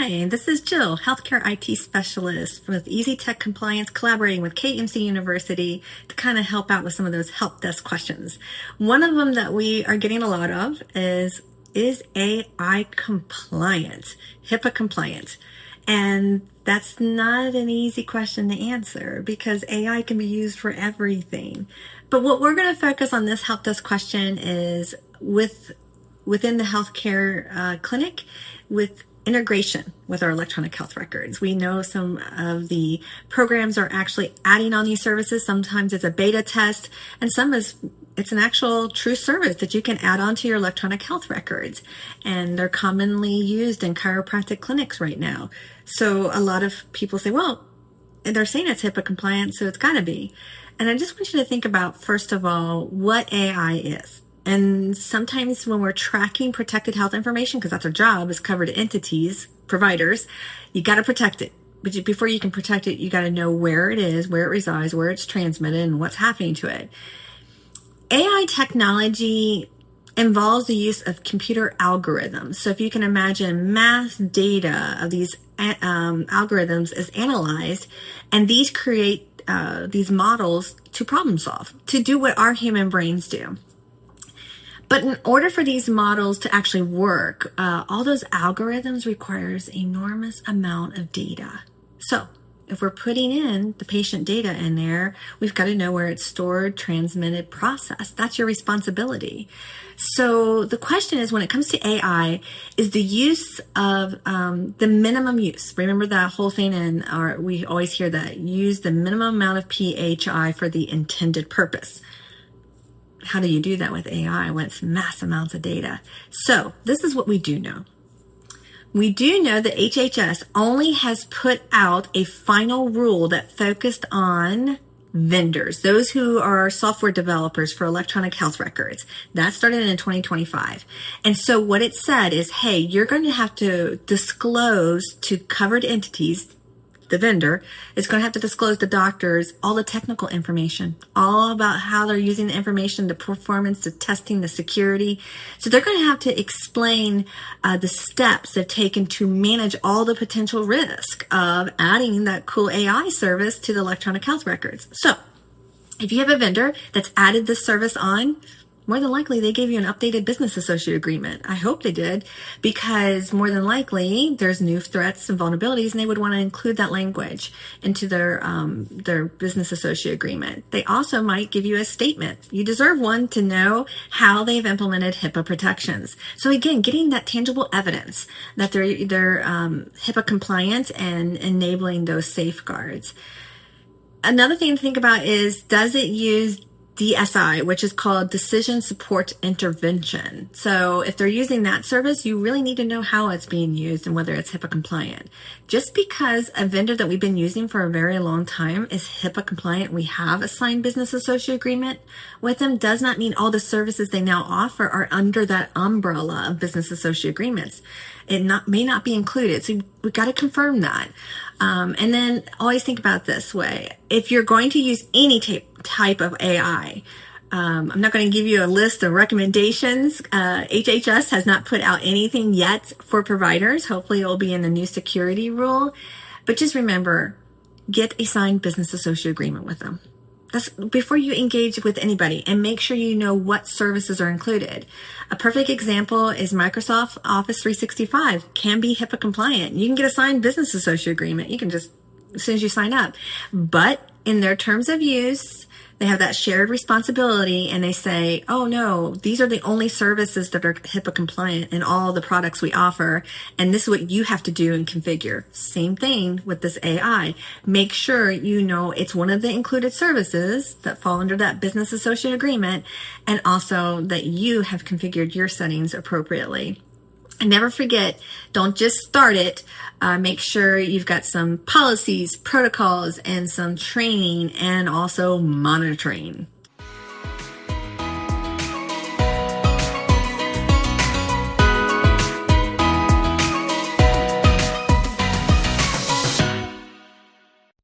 Hi, this is Jill, Healthcare IT Specialist with Easy Tech Compliance, collaborating with KMC University to kind of help out with some of those help desk questions. One of them that we are getting a lot of is AI compliant, HIPAA compliant? And that's not an easy question to answer because AI can be used for everything. But what we're going to focus on this help desk question is within the healthcare clinic with integration with our electronic health records. We know some of the programs are actually adding on these services. Sometimes it's a beta test, and it's an actual true service that you can add on to your electronic health records. And they're commonly used in chiropractic clinics right now. So a lot of people say, well, they're saying it's HIPAA compliant, so it's got to be. And I just want you to think about, first of all, what AI is. And sometimes when we're tracking protected health information, because that's our job as covered entities, providers, you got to protect it. But before you can protect it, you got to know where it is, where it resides, where it's transmitted, and what's happening to it. AI technology involves the use of computer algorithms. So if you can imagine, mass data of these algorithms is analyzed, and these create these models to problem solve, to do what our human brains do. But in order for these models to actually work, all those algorithms requires enormous amount of data. So if we're putting in the patient data in there, we've got to know where it's stored, transmitted, processed. That's your responsibility. So the question is, when it comes to AI, is the use of the minimum use. Remember that whole thing, we always hear that, use the minimum amount of PHI for the intended purpose. How do you do that with AI when it's mass amounts of data? So this is what we do know. We do know that HHS only has put out a final rule that focused on vendors, those who are software developers for electronic health records. That started in 2025. And so what it said is, hey, you're going to have to disclose to covered entities. The vendor is going to have to disclose to doctors all the technical information, all about how they're using the information, the performance, the testing, the security. So they're going to have to explain the steps they've taken to manage all the potential risk of adding that cool AI service to the electronic health records. So if you have a vendor that's added this service on, more than likely they gave you an updated business associate agreement. I hope they did, because more than likely there's new threats and vulnerabilities, and they would want to include that language into their business associate agreement. They also might give you a statement. You deserve one to know how they've implemented HIPAA protections. So again, getting that tangible evidence that they're HIPAA compliant and enabling those safeguards. Another thing to think about is, does it use DSI, which is called Decision Support Intervention. So if they're using that service, you really need to know how it's being used and whether it's HIPAA compliant. Just because a vendor that we've been using for a very long time is HIPAA compliant, we have a signed business associate agreement with them, does not mean all the services they now offer are under that umbrella of business associate agreements. It may not be included. So we've got to confirm that. And then always think about this way. If you're going to use any type of AI, I'm not going to give you a list of recommendations. HHS has not put out anything yet for providers. Hopefully it will be in the new security rule. But just remember, get a signed business associate agreement with them. That's before you engage with anybody, and make sure you know what services are included. A perfect example is Microsoft Office 365 can be HIPAA compliant. You can get a signed business associate agreement. You can just, as soon as you sign up. But in their terms of use, they have that shared responsibility, and they say, oh no, these are the only services that are HIPAA compliant in all the products we offer, and this is what you have to do and configure. Same thing with this AI. Make sure you know it's one of the included services that fall under that business associate agreement, and also that you have configured your settings appropriately. And never forget, don't just start it. Make sure you've got some policies, protocols, and some training, and also monitoring.